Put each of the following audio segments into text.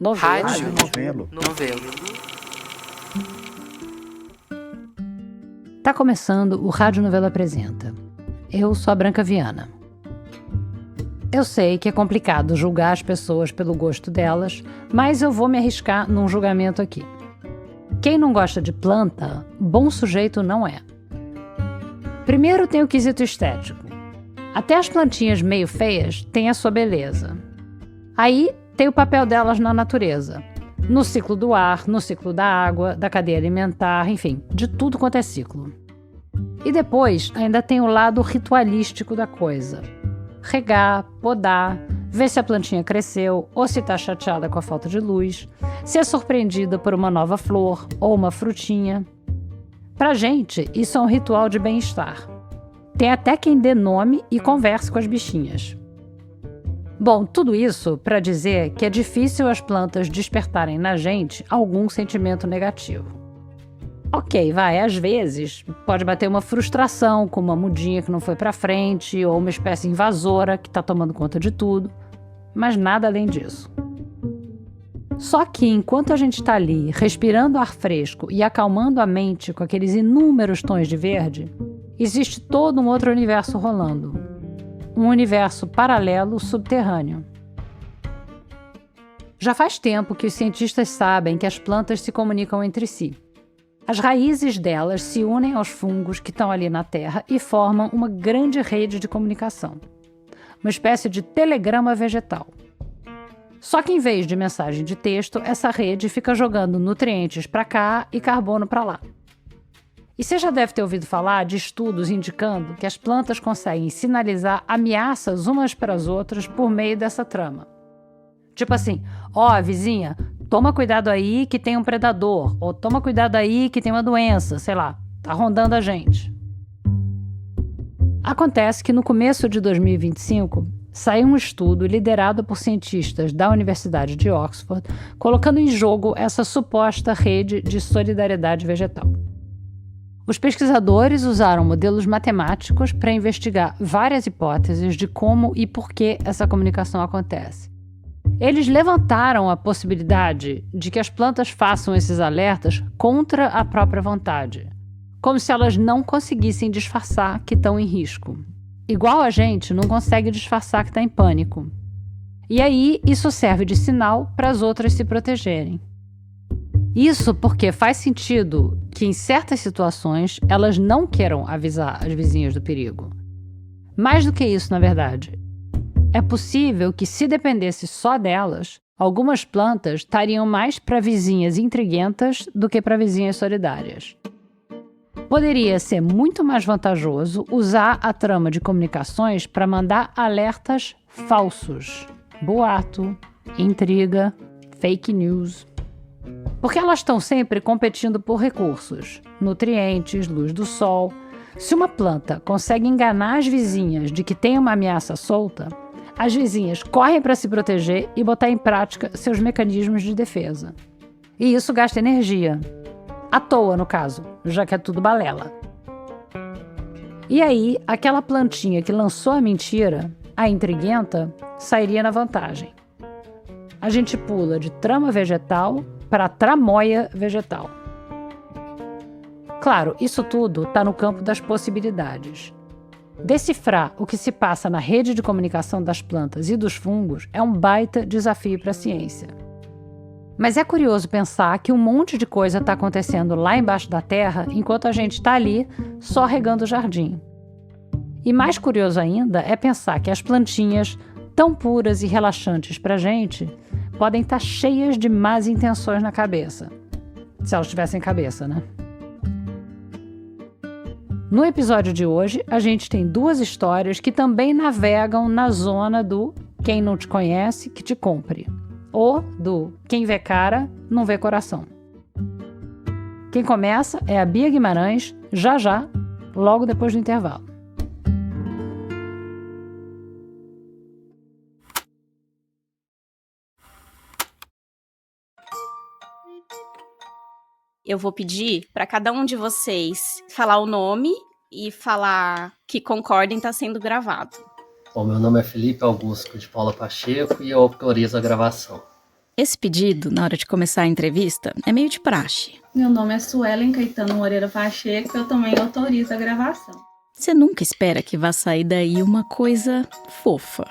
Rádio Novelo. Novelo. Tá começando o Rádio Novelo Apresenta. Eu sou a Branca Viana. Eu sei que é complicado julgar as pessoas pelo gosto delas, mas eu vou me arriscar num julgamento aqui. Quem não gosta de planta, bom sujeito não é. Primeiro tem o quesito estético. Até as plantinhas meio feias têm a sua beleza. Aí tem o papel delas na natureza. No ciclo do ar, no ciclo da água, da cadeia alimentar, enfim, de tudo quanto é ciclo. E depois ainda tem o lado ritualístico da coisa. Regar, podar, ver se a plantinha cresceu ou se está chateada com a falta de luz, ser surpreendida por uma nova flor ou uma frutinha. Pra gente, isso é um ritual de bem-estar. Tem até quem dê nome e converse com as bichinhas. Bom, tudo isso para dizer que é difícil as plantas despertarem na gente algum sentimento negativo. Ok, às vezes pode bater uma frustração com uma mudinha que não foi para frente ou uma espécie invasora que está tomando conta de tudo, mas nada além disso. Só que enquanto a gente está ali respirando ar fresco e acalmando a mente com aqueles inúmeros tons de verde, existe todo um outro universo rolando. Um universo paralelo subterrâneo. Já faz tempo que os cientistas sabem que as plantas se comunicam entre si. As raízes delas se unem aos fungos que estão ali na Terra e formam uma grande rede de comunicação. Uma espécie de telegrama vegetal. Só que em vez de mensagem de texto, essa rede fica jogando nutrientes para cá e carbono para lá. E você já deve ter ouvido falar de estudos indicando que as plantas conseguem sinalizar ameaças umas para as outras por meio dessa trama. Tipo assim, vizinha, toma cuidado aí que tem um predador, ou toma cuidado aí que tem uma doença, sei lá, tá rondando a gente. Acontece que no começo de 2025, saiu um estudo liderado por cientistas da Universidade de Oxford, colocando em jogo essa suposta rede de solidariedade vegetal. Os pesquisadores usaram modelos matemáticos para investigar várias hipóteses de como e por que essa comunicação acontece. Eles levantaram a possibilidade de que as plantas façam esses alertas contra a própria vontade, como se elas não conseguissem disfarçar que estão em risco. Igual a gente não consegue disfarçar que está em pânico. E aí isso serve de sinal para as outras se protegerem. Isso porque faz sentido que, em certas situações, elas não queiram avisar as vizinhas do perigo. Mais do que isso, na verdade. É possível que, se dependesse só delas, algumas plantas estariam mais para vizinhas intriguentas do que para vizinhas solidárias. Poderia ser muito mais vantajoso usar a trama de comunicações para mandar alertas falsos. Boato, intriga, fake news. Porque elas estão sempre competindo por recursos, nutrientes, luz do sol. Se uma planta consegue enganar as vizinhas de que tem uma ameaça solta, as vizinhas correm para se proteger e botar em prática seus mecanismos de defesa. E isso gasta energia. À toa, no caso, já que é tudo balela. E aí, aquela plantinha que lançou a mentira, a intriguenta, sairia na vantagem. A gente pula de trama vegetal para tramóia vegetal. Claro, isso tudo está no campo das possibilidades. Decifrar o que se passa na rede de comunicação das plantas e dos fungos é um baita desafio para a ciência. Mas é curioso pensar que um monte de coisa está acontecendo lá embaixo da terra enquanto a gente está ali só regando o jardim. E mais curioso ainda é pensar que as plantinhas, tão puras e relaxantes para a gente, podem estar cheias de más intenções na cabeça. Se elas tivessem cabeça, né? No episódio de hoje, a gente tem duas histórias que também navegam na zona do quem não te conhece, que te compre. Ou do quem vê cara, não vê coração. Quem começa é a Bia Guimarães, já, logo depois do intervalo. Eu vou pedir para cada um de vocês falar o nome e falar que concordem está sendo gravado. Bom, meu nome é Felipe Augusto de Paula Pacheco e eu autorizo a gravação. Esse pedido, na hora de começar a entrevista, é meio de praxe. Meu nome é Suelen Caetano Moreira Pacheco, eu também autorizo a gravação. Você nunca espera que vá sair daí uma coisa fofa.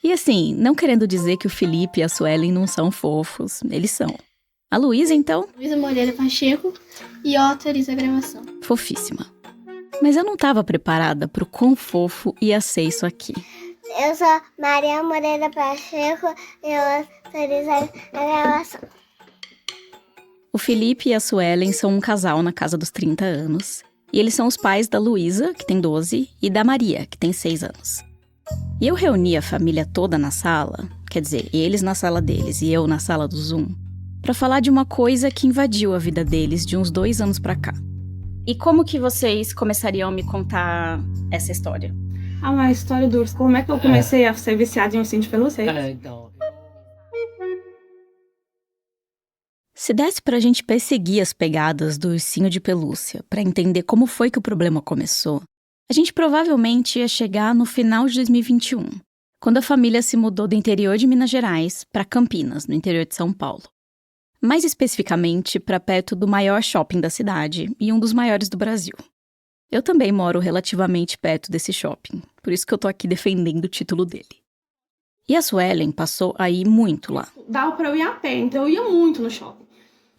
E assim, não querendo dizer que o Felipe e a Suelen não são fofos, eles são. A Luísa, então? Luísa Moreira Pacheco e eu autorizo a gravação. Fofíssima. Mas eu não estava preparada pro quão fofo ia ser isso aqui. Eu sou Maria Moreira Pacheco e eu autorizo a gravação. O Felipe e a Suelen são um casal na casa dos 30 anos. E eles são os pais da Luísa, que tem 12, e da Maria, que tem 6 anos. E eu reuni a família toda na sala, quer dizer, eles na sala deles e eu na sala do Zoom, para falar de uma coisa que invadiu a vida deles de uns 2 anos pra cá. E como que vocês começariam a me contar essa história? A história do urso. Como é que eu comecei a ser viciada em ursinho de pelúcia? Então. Se desse pra gente perseguir as pegadas do ursinho de pelúcia pra entender como foi que o problema começou, a gente provavelmente ia chegar no final de 2021, quando a família se mudou do interior de Minas Gerais pra Campinas, no interior de São Paulo. Mais especificamente pra perto do maior shopping da cidade e um dos maiores do Brasil. Eu também moro relativamente perto desse shopping, por isso que eu tô aqui defendendo o título dele. E a Suelen passou a ir muito lá. Dava pra eu ir a pé, então eu ia muito no shopping.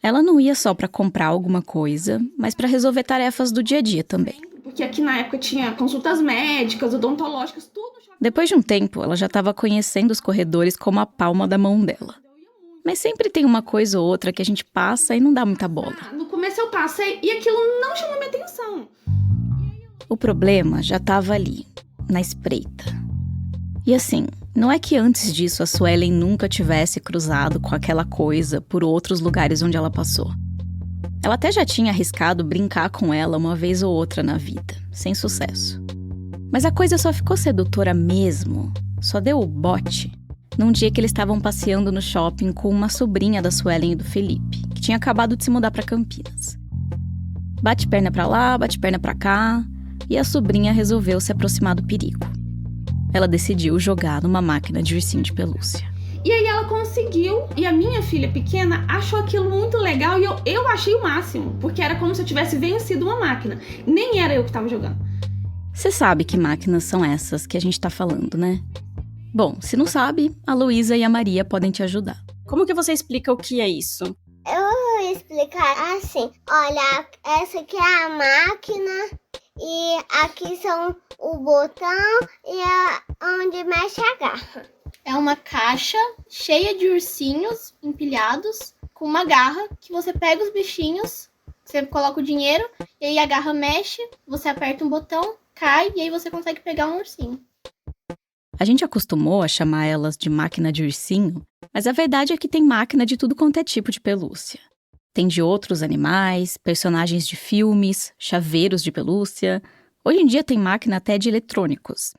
Ela não ia só pra comprar alguma coisa, mas pra resolver tarefas do dia a dia também. Porque aqui na época tinha consultas médicas, odontológicas, tudo. Depois de um tempo, ela já estava conhecendo os corredores como a palma da mão dela. Mas sempre tem uma coisa ou outra que a gente passa e não dá muita bola. No começo eu passei e aquilo não chamou minha atenção. O problema já estava ali, na espreita. E assim, não é que antes disso a Suelen nunca tivesse cruzado com aquela coisa por outros lugares onde ela passou. Ela até já tinha arriscado brincar com ela uma vez ou outra na vida, sem sucesso. Mas a coisa só ficou sedutora mesmo, só deu o bote, num dia que eles estavam passeando no shopping com uma sobrinha da Suelen e do Felipe, que tinha acabado de se mudar para Campinas. Bate perna pra lá, bate perna pra cá, e a sobrinha resolveu se aproximar do perigo. Ela decidiu jogar numa máquina de ursinho de pelúcia. E aí ela conseguiu, e a minha filha pequena achou aquilo muito legal e eu achei o máximo, porque era como se eu tivesse vencido uma máquina. Nem era eu que estava jogando. Você sabe que máquinas são essas que a gente tá falando, né? Bom, se não sabe, a Luísa e a Maria podem te ajudar. Como que você explica o que é isso? Eu vou explicar assim. Olha, essa aqui é a máquina e aqui são o botão e onde mexe a garra. É uma caixa cheia de ursinhos empilhados com uma garra que você pega os bichinhos, você coloca o dinheiro e aí a garra mexe, você aperta um botão, cai e aí você consegue pegar um ursinho. A gente acostumou a chamar elas de máquina de ursinho, mas a verdade é que tem máquina de tudo quanto é tipo de pelúcia. Tem de outros animais, personagens de filmes, chaveiros de pelúcia. Hoje em dia tem máquina até de eletrônicos.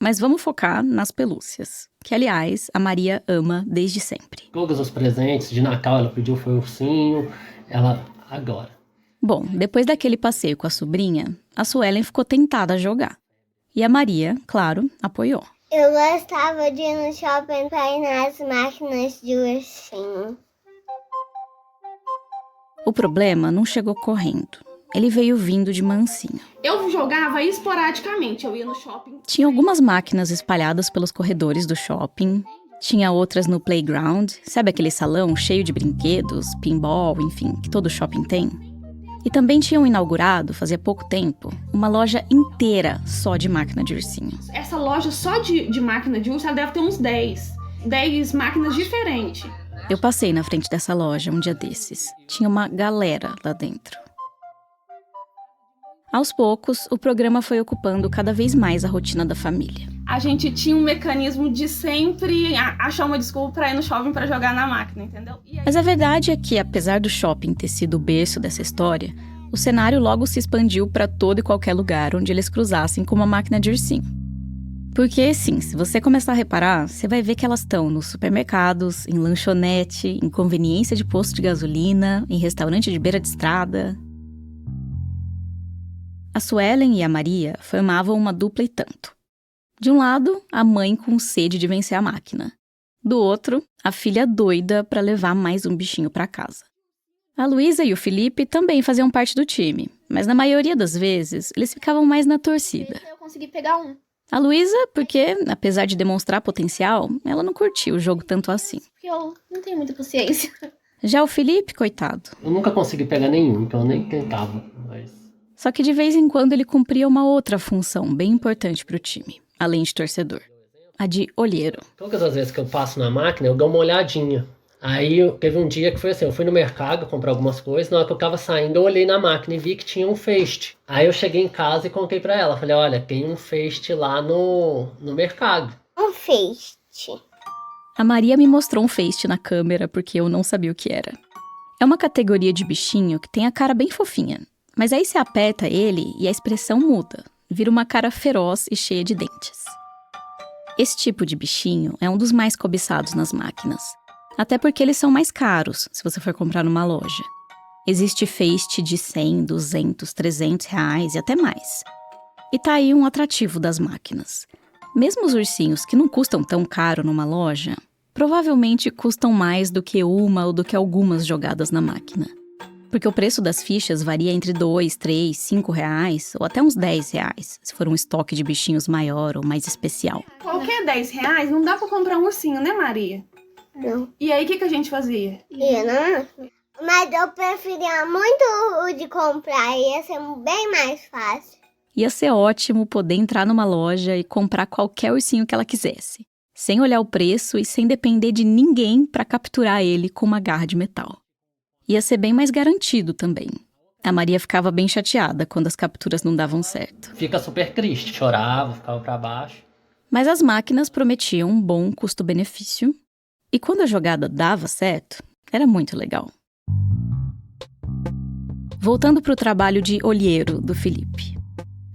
Mas vamos focar nas pelúcias, que, aliás, a Maria ama desde sempre. Todos os presentes de Natal ela pediu foi um ursinho, ela agora. Bom, depois daquele passeio com a sobrinha, a Suelen ficou tentada a jogar. E a Maria, claro, apoiou. Eu gostava de ir no shopping pra ir nas máquinas de ursinho. O problema não chegou correndo. Ele veio vindo de mansinho. Eu jogava esporadicamente, eu ia no shopping. Tinha algumas máquinas espalhadas pelos corredores do shopping. Tinha outras no playground, sabe aquele salão cheio de brinquedos, pinball, enfim, que todo shopping tem? E também tinham inaugurado, fazia pouco tempo, uma loja inteira só de máquina de ursinho. Essa loja só de máquina de urso, ela deve ter uns 10 máquinas diferentes. Eu passei na frente dessa loja um dia desses. Tinha uma galera lá dentro. Aos poucos, o programa foi ocupando cada vez mais a rotina da família. A gente tinha um mecanismo de sempre achar uma desculpa pra ir no shopping pra jogar na máquina, entendeu? Aí... Mas a verdade é que, apesar do shopping ter sido o berço dessa história, o cenário logo se expandiu para todo e qualquer lugar onde eles cruzassem com uma máquina de ursinho. Porque, sim, se você começar a reparar, você vai ver que elas estão nos supermercados, em lanchonete, em conveniência de posto de gasolina, em restaurante de beira de estrada. A Suelen e a Maria formavam uma dupla e tanto. De um lado, a mãe com sede de vencer a máquina. Do outro, a filha doida para levar mais um bichinho para casa. A Luísa e o Felipe também faziam parte do time, mas na maioria das vezes eles ficavam mais na torcida. Eu consegui pegar um. A Luísa, porque, apesar de demonstrar potencial, ela não curtia o jogo tanto assim. Porque eu não tenho muita paciência. Já o Felipe, coitado. Eu nunca consegui pegar nenhum, então eu nem tentava, mas... Só que de vez em quando ele cumpria uma outra função bem importante pro time, além de torcedor. A de olheiro. Todas as vezes que eu passo na máquina, eu dou uma olhadinha. Aí teve um dia que foi assim, eu fui no mercado comprar algumas coisas, na hora que eu tava saindo eu olhei na máquina e vi que tinha um Fast. Aí eu cheguei em casa e contei pra ela, falei, olha, tem um Fast lá no mercado. Um Fast. A Maria me mostrou um Fast na câmera porque eu não sabia o que era. É uma categoria de bichinho que tem a cara bem fofinha, mas aí você aperta ele e a expressão muda, vira uma cara feroz e cheia de dentes. Esse tipo de bichinho é um dos mais cobiçados nas máquinas. Até porque eles são mais caros, se você for comprar numa loja. Existe Fast de 100, 200, 300 reais e até mais. E tá aí um atrativo das máquinas. Mesmo os ursinhos que não custam tão caro numa loja, provavelmente custam mais do que uma ou do que algumas jogadas na máquina. Porque o preço das fichas varia entre 2, 3, 5 reais ou até uns 10 reais, se for um estoque de bichinhos maior ou mais especial. Qualquer 10 reais não dá pra comprar um ursinho, né, Maria? Não. E aí, o que a gente fazia? Ia na máquina. Mas eu preferia muito o de comprar, ia ser bem mais fácil. Ia ser ótimo poder entrar numa loja e comprar qualquer ursinho que ela quisesse, sem olhar o preço e sem depender de ninguém para capturar ele com uma garra de metal. Ia ser bem mais garantido também. A Maria ficava bem chateada quando as capturas não davam certo. Fica super triste, chorava, ficava pra baixo. Mas as máquinas prometiam um bom custo-benefício. E quando a jogada dava certo, era muito legal. Voltando para o trabalho de olheiro do Felipe.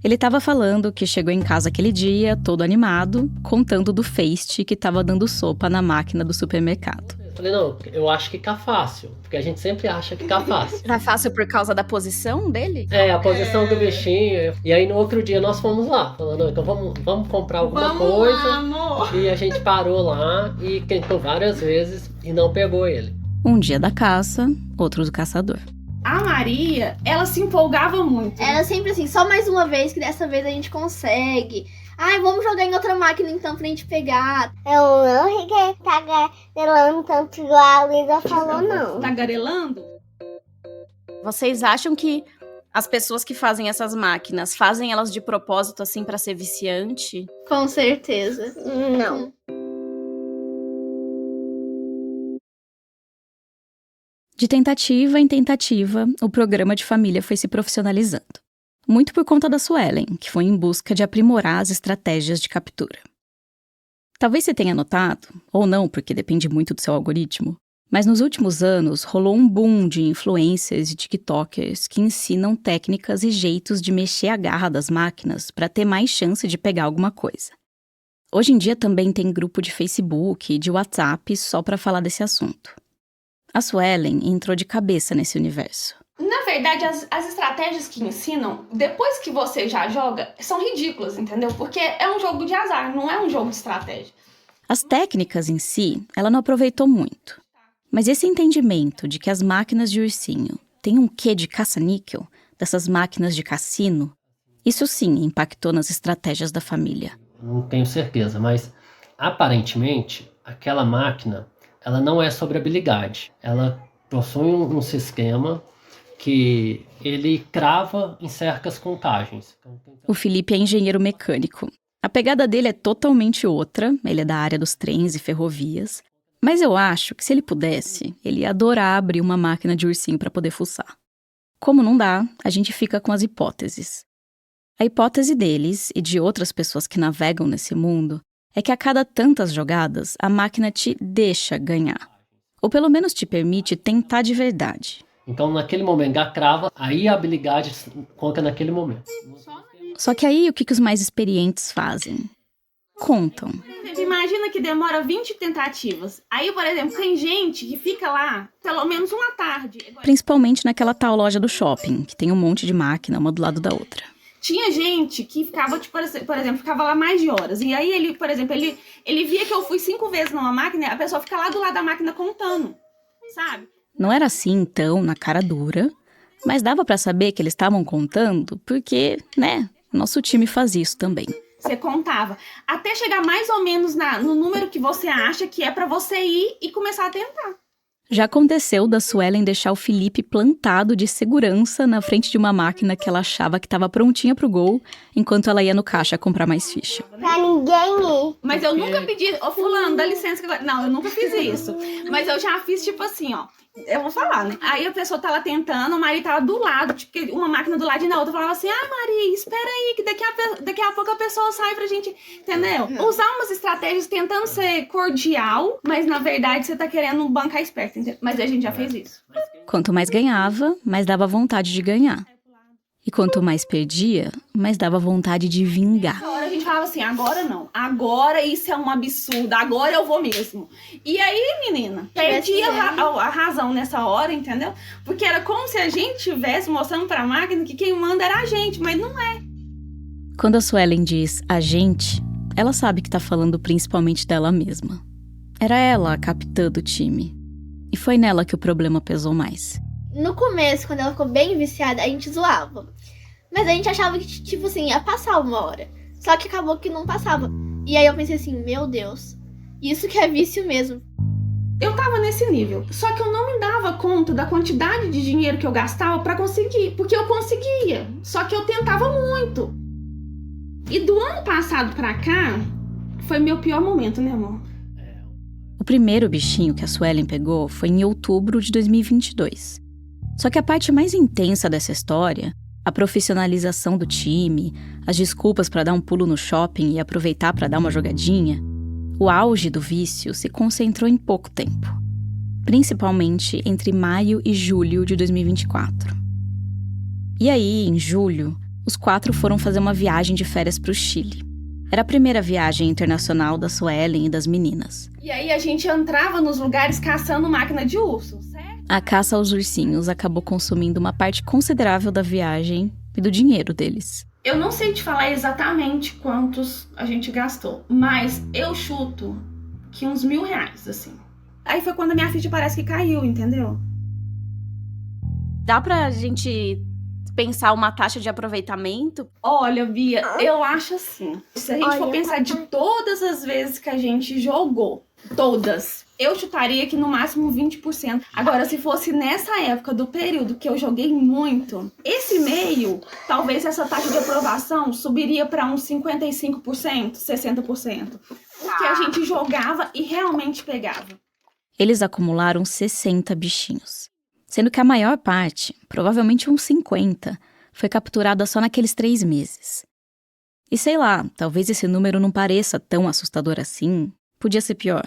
Ele estava falando que chegou em casa aquele dia, todo animado, contando do Fast que estava dando sopa na máquina do supermercado. Eu falei, não, eu acho que fica fácil, porque a gente sempre acha que fica fácil. Tá fácil por causa da posição dele? É, a posição do bichinho. E aí no outro dia nós fomos lá, falando, então vamos comprar alguma coisa. Lá, amor. E a gente parou lá e tentou várias vezes e não pegou ele. Um dia da caça, outro do caçador. A Maria, ela se empolgava muito. Era sempre assim, só mais uma vez, que dessa vez a gente consegue. Ai, vamos jogar em outra máquina então pra gente pegar. Eu não fiquei tagarelando tanto igual a Luísa falou, não. Tagarelando? Vocês acham que as pessoas que fazem essas máquinas fazem elas de propósito assim pra ser viciante? Com certeza. Não. De tentativa em tentativa, o programa de família foi se profissionalizando. Muito por conta da Suelen, que foi em busca de aprimorar as estratégias de captura. Talvez você tenha notado, ou não, porque depende muito do seu algoritmo, mas nos últimos anos rolou um boom de influencers e tiktokers que ensinam técnicas e jeitos de mexer a garra das máquinas para ter mais chance de pegar alguma coisa. Hoje em dia também tem grupo de Facebook e de WhatsApp só para falar desse assunto. A Suelen entrou de cabeça nesse universo. Na verdade, as estratégias que ensinam, depois que você já joga, são ridículas, entendeu? Porque é um jogo de azar, não é um jogo de estratégia. As técnicas em si, ela não aproveitou muito. Mas esse entendimento de que as máquinas de ursinho têm um quê de caça-níquel, dessas máquinas de cassino, isso sim impactou nas estratégias da família. Não tenho certeza, mas aparentemente aquela máquina, ela não é sobre habilidade. Ela possui um sistema que ele crava em certas contagens. O Felipe é engenheiro mecânico. A pegada dele é totalmente outra, ele é da área dos trens e ferrovias. Mas eu acho que se ele pudesse, ele ia adorar abrir uma máquina de ursinho para poder fuçar. Como não dá, a gente fica com as hipóteses. A hipótese deles e de outras pessoas que navegam nesse mundo é que a cada tantas jogadas, a máquina te deixa ganhar. Ou pelo menos te permite tentar de verdade. Então, naquele momento, a crava, aí a habilidade conta naquele momento. Só que aí, o que os mais experientes fazem? Contam. Imagina que demora 20 tentativas. Aí, por exemplo, tem gente que fica lá pelo menos uma tarde. Principalmente naquela tal loja do shopping, que tem um monte de máquina, uma do lado da outra. Tinha gente que ficava, tipo, por exemplo, ficava lá mais de horas. E aí ele, por exemplo, ele via que eu fui 5 vezes numa máquina, a pessoa fica lá do lado da máquina contando, sabe? Não era assim, então, na cara dura, mas dava pra saber que eles estavam contando porque, né, nosso time faz isso também. Você contava. Até chegar mais ou menos no número que você acha que é pra você ir e começar a tentar. Já aconteceu da Suelen deixar o Felipe plantado de segurança na frente de uma máquina que ela achava que estava prontinha pro gol, enquanto ela ia no caixa comprar mais ficha. Pra ninguém ir. Mas eu nunca pedi, ô fulano, dá licença. Não, eu nunca fiz isso. Mas eu já fiz tipo assim, ó. Eu vou falar, né? Aí a pessoa tá lá tentando, a Maria tava do lado, tipo, uma máquina do lado e na outra falava assim, Maria, espera aí, que daqui a pouco a pessoa sai pra gente, entendeu? Usar umas estratégias tentando ser cordial, mas na verdade você tá querendo bancar esperto, entendeu? Mas a gente já fez isso. Quanto mais ganhava, mais dava vontade de ganhar. E quanto mais perdia, mais dava vontade de vingar. Nessa hora a gente falava assim, agora não. Agora isso é um absurdo, agora eu vou mesmo. E aí, menina, perdi a razão nessa hora, entendeu? Porque era como se a gente estivesse mostrando pra máquina que quem manda era a gente, mas não é. Quando a Suelen diz a gente, ela sabe que tá falando principalmente dela mesma. Era ela a capitã do time. E foi nela que o problema pesou mais. No começo, quando ela ficou bem viciada, a gente zoava. Mas a gente achava que, tipo assim, ia passar uma hora. Só que acabou que não passava. E aí eu pensei assim, meu Deus, isso que é vício mesmo. Eu tava nesse nível. Só que eu não me dava conta da quantidade de dinheiro que eu gastava pra conseguir. Porque eu conseguia. Só que eu tentava muito. E do ano passado pra cá, foi meu pior momento, né, amor? O primeiro bichinho que a Suelen pegou foi em outubro de 2022. Só que a parte mais intensa dessa história, a profissionalização do time, as desculpas para dar um pulo no shopping e aproveitar para dar uma jogadinha, o auge do vício se concentrou em pouco tempo. Principalmente entre maio e julho de 2024. E aí, em julho, os 4 foram fazer uma viagem de férias para o Chile. Era a primeira viagem internacional da Suelen e das meninas. E aí a gente entrava nos lugares caçando máquina de urso, certo? A caça aos ursinhos acabou consumindo uma parte considerável da viagem e do dinheiro deles. Eu não sei te falar exatamente quantos a gente gastou, mas eu chuto que uns R$1.000, assim. Aí foi quando a minha ficha parece que caiu, entendeu? Dá pra gente pensar uma taxa de aproveitamento? Olha, Bia, eu acho assim. Se a gente for pensar de todas as vezes que a gente jogou, todas, eu chutaria que no máximo 20%. Agora, se fosse nessa época do período que eu joguei muito, esse meio, talvez essa taxa de aprovação subiria para uns 55%, 60%. Porque a gente jogava e realmente pegava. Eles acumularam 60 bichinhos. Sendo que a maior parte, provavelmente uns 50, foi capturada só naqueles 3 meses. E sei lá, talvez esse número não pareça tão assustador assim, podia ser pior.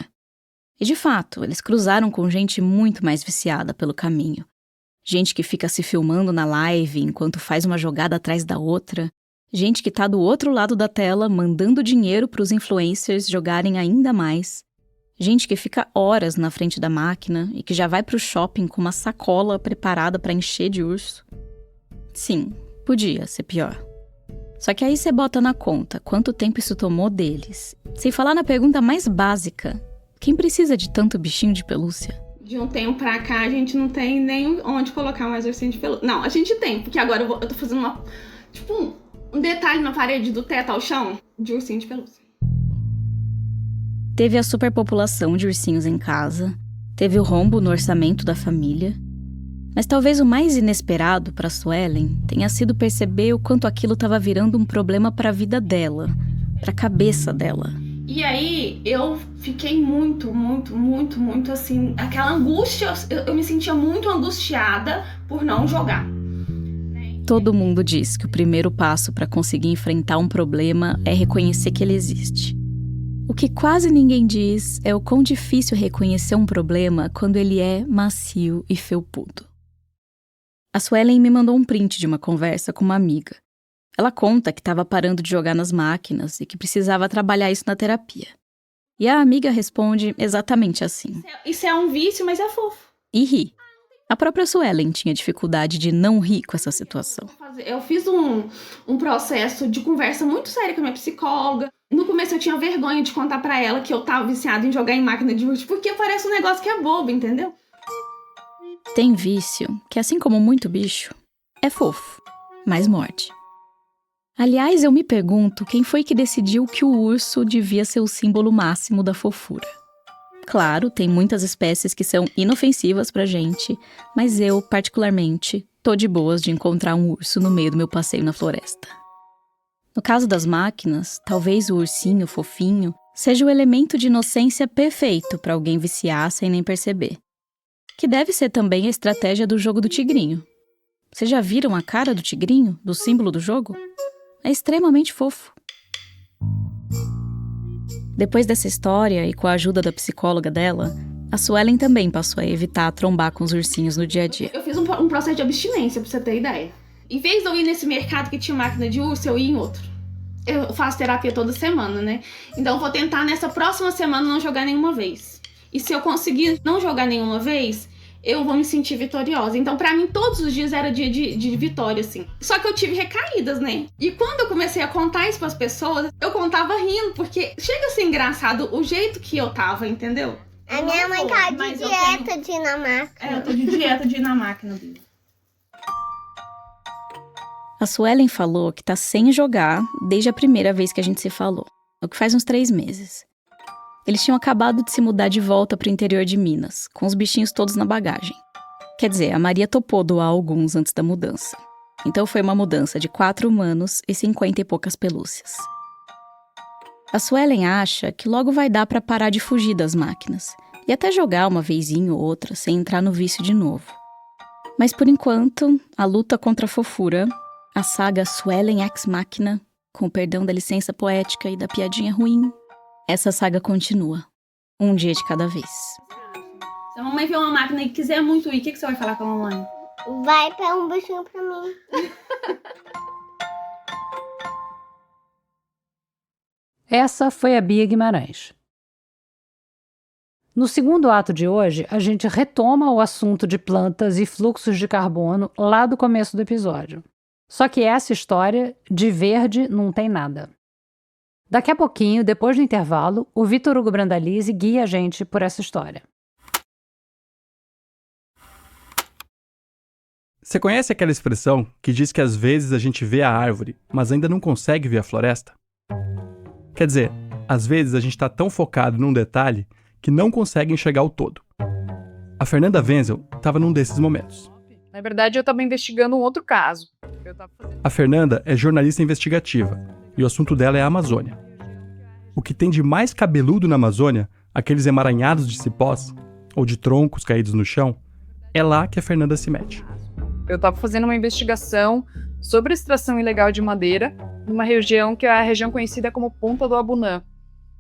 E de fato, eles cruzaram com gente muito mais viciada pelo caminho. Gente que fica se filmando na live enquanto faz uma jogada atrás da outra. Gente que tá do outro lado da tela mandando dinheiro pros influencers jogarem ainda mais. Gente que fica horas na frente da máquina e que já vai pro shopping com uma sacola preparada pra encher de urso. Sim, podia ser pior. Só que aí você bota na conta quanto tempo isso tomou deles. Sem falar na pergunta mais básica: quem precisa de tanto bichinho de pelúcia? De um tempo pra cá, a gente não tem nem onde colocar mais ursinho de pelúcia. Não, a gente tem, porque agora eu tô fazendo um detalhe na parede do teto ao chão de ursinho de pelúcia. Teve a superpopulação de ursinhos em casa, teve o rombo no orçamento da família, mas talvez o mais inesperado para Suelen tenha sido perceber o quanto aquilo estava virando um problema para a vida dela, para a cabeça dela. E aí eu fiquei muito assim, aquela angústia, eu me sentia muito angustiada por não jogar. Todo mundo diz que o primeiro passo para conseguir enfrentar um problema é reconhecer que ele existe. O que quase ninguém diz é o quão difícil reconhecer um problema quando ele é macio e felpudo. A Suelen me mandou um print de uma conversa com uma amiga. Ela conta que estava parando de jogar nas máquinas e que precisava trabalhar isso na terapia. E a amiga responde exatamente assim. Isso é um vício, mas é fofo. E ri. A própria Suelen tinha dificuldade de não rir com essa situação. Eu fiz um processo de conversa muito sério com a minha psicóloga. No começo eu tinha vergonha de contar pra ela que eu tava viciada em jogar em máquina de útil, porque parece um negócio que é bobo, entendeu? Tem vício que, assim como muito bicho, é fofo, mas morde. Aliás, eu me pergunto quem foi que decidiu que o urso devia ser o símbolo máximo da fofura. Claro, tem muitas espécies que são inofensivas pra gente, mas eu, particularmente, tô de boas de encontrar um urso no meio do meu passeio na floresta. No caso das máquinas, talvez o ursinho fofinho seja o elemento de inocência perfeito pra alguém viciar sem nem perceber. Que deve ser também a estratégia do jogo do tigrinho. Vocês já viram a cara do tigrinho, do símbolo do jogo? É extremamente fofo. Depois dessa história e com a ajuda da psicóloga dela, a Suelen também passou a evitar trombar com os ursinhos no dia a dia. Eu fiz um processo de abstinência, pra você ter ideia. Em vez de eu ir nesse mercado que tinha máquina de urso, eu ia em outro. Eu faço terapia toda semana, né? Então eu vou tentar nessa próxima semana não jogar nenhuma vez. E se eu conseguir não jogar nenhuma vez, eu vou me sentir vitoriosa. Então, pra mim, todos os dias era dia de vitória, assim. Só que eu tive recaídas, né? E quando eu comecei a contar isso pras pessoas, eu contava rindo, porque chega a ser engraçado o jeito que eu tava, entendeu? A minha mãe tá de dieta de ir na máquina. Eu tô de dieta de ir na máquina dele. A Suelen falou que tá sem jogar desde a primeira vez que a gente se falou, o que faz uns 3 meses. Eles tinham acabado de se mudar de volta pro interior de Minas, com os bichinhos todos na bagagem. Quer dizer, a Maria topou doar alguns antes da mudança. Então foi uma mudança de 4 humanos e 50 e poucas pelúcias. A Suelen acha que logo vai dar pra parar de fugir das máquinas e até jogar uma vezinha ou outra sem entrar no vício de novo. Mas por enquanto, a luta contra a fofura, a saga Suelen Ex Machina, com o perdão da licença poética e da piadinha ruim, essa saga continua, um dia de cada vez. Se a mamãe vê uma máquina e quiser muito ir, o que você vai falar com a mamãe? Vai pra um bichinho pra mim. Essa foi a Bia Guimarães. No segundo ato de hoje, a gente retoma o assunto de plantas e fluxos de carbono lá do começo do episódio. Só que essa história, de verde, não tem nada. Daqui a pouquinho, depois do intervalo, o Vitor Hugo Brandalize guia a gente por essa história. Você conhece aquela expressão que diz que às vezes a gente vê a árvore, mas ainda não consegue ver a floresta? Quer dizer, às vezes a gente está tão focado num detalhe que não consegue enxergar o todo. A Fernanda Wenzel estava num desses momentos. Na verdade, eu estava investigando um outro caso. A Fernanda é jornalista investigativa e o assunto dela é a Amazônia. O que tem de mais cabeludo na Amazônia, aqueles emaranhados de cipós ou de troncos caídos no chão, é lá que a Fernanda se mete. Eu estava fazendo uma investigação sobre a extração ilegal de madeira numa região que é a região conhecida como Ponta do Abunã.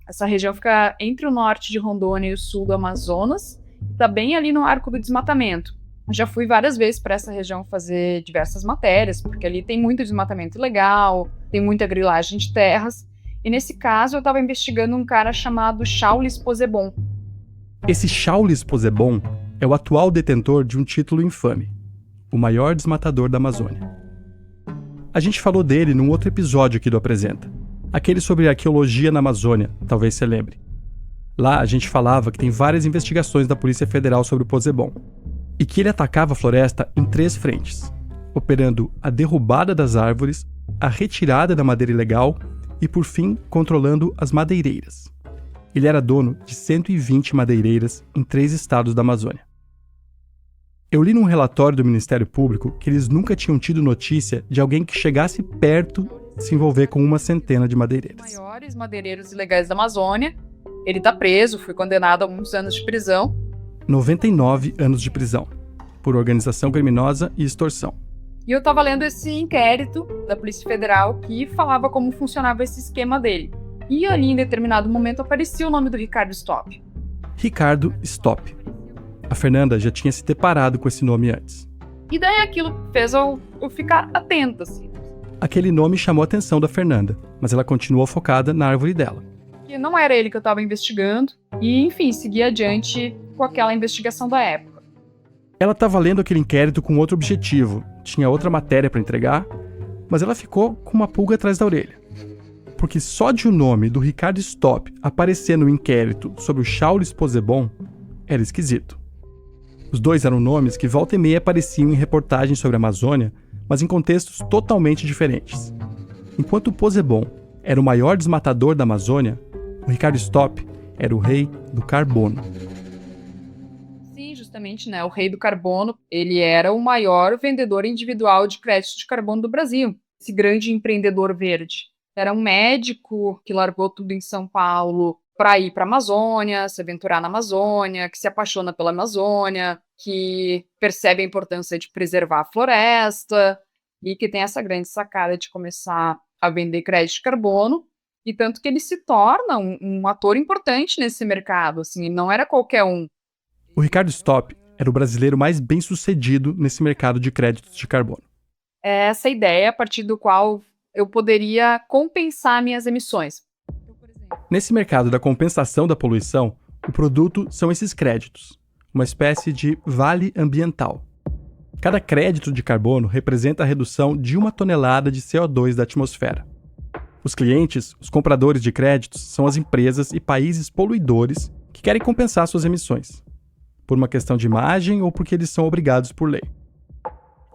Essa região fica entre o norte de Rondônia e o sul do Amazonas, e está bem ali no arco do desmatamento. Eu já fui várias vezes para essa região fazer diversas matérias, porque ali tem muito desmatamento ilegal, tem muita grilagem de terras, e nesse caso eu estava investigando um cara chamado Charles Possebon. Esse Charles Possebon é o atual detentor de um título infame, o maior desmatador da Amazônia. A gente falou dele num outro episódio aqui do Apresenta, aquele sobre arqueologia na Amazônia, talvez você lembre. Lá a gente falava que tem várias investigações da Polícia Federal sobre o Possebon, e que ele atacava a floresta em 3 frentes, operando a derrubada das árvores, a retirada da madeira ilegal e, por fim, controlando as madeireiras. Ele era dono de 120 madeireiras em 3 estados da Amazônia. Eu li num relatório do Ministério Público que eles nunca tinham tido notícia de alguém que chegasse perto de se envolver com uma centena de madeireiras. Os maiores madeireiros ilegais da Amazônia. Ele está preso, foi condenado a muitos anos de prisão. 99 anos de prisão, por organização criminosa e extorsão. E eu estava lendo esse inquérito da Polícia Federal que falava como funcionava esse esquema dele. E ali, em determinado momento, aparecia o nome do Ricardo Stopp. Ricardo Stopp. A Fernanda já tinha se deparado com esse nome antes. E daí aquilo fez eu ficar atenta, assim. Aquele nome chamou a atenção da Fernanda, mas ela continuou focada na árvore dela. Que não era ele que eu estava investigando. E, enfim, segui adiante com aquela investigação da época. Ela estava lendo aquele inquérito com outro objetivo, tinha outra matéria para entregar, mas ela ficou com uma pulga atrás da orelha. Porque só de o nome do Ricardo Stopp aparecer no inquérito sobre o Charles Pozzebon era esquisito. Os dois eram nomes que volta e meia apareciam em reportagens sobre a Amazônia, mas em contextos totalmente diferentes. Enquanto o Pozzebon era o maior desmatador da Amazônia, o Ricardo Stopp era o rei do carbono. Sim, justamente, né? O rei do carbono, ele era o maior vendedor individual de créditos de carbono do Brasil. Esse grande empreendedor verde. Era um médico que largou tudo em São Paulo para ir para a Amazônia, se aventurar na Amazônia, que se apaixona pela Amazônia, que percebe a importância de preservar a floresta e que tem essa grande sacada de começar a vender crédito de carbono, e tanto que ele se torna um ator importante nesse mercado, assim, ele não era qualquer um. O Ricardo Stopp era o brasileiro mais bem-sucedido nesse mercado de créditos de carbono. É essa ideia a partir do qual eu poderia compensar minhas emissões. Nesse mercado da compensação da poluição, o produto são esses créditos, uma espécie de vale ambiental. Cada crédito de carbono representa a redução de 1 tonelada de CO2 da atmosfera. Os clientes, os compradores de créditos, são as empresas e países poluidores que querem compensar suas emissões, por uma questão de imagem ou porque eles são obrigados por lei.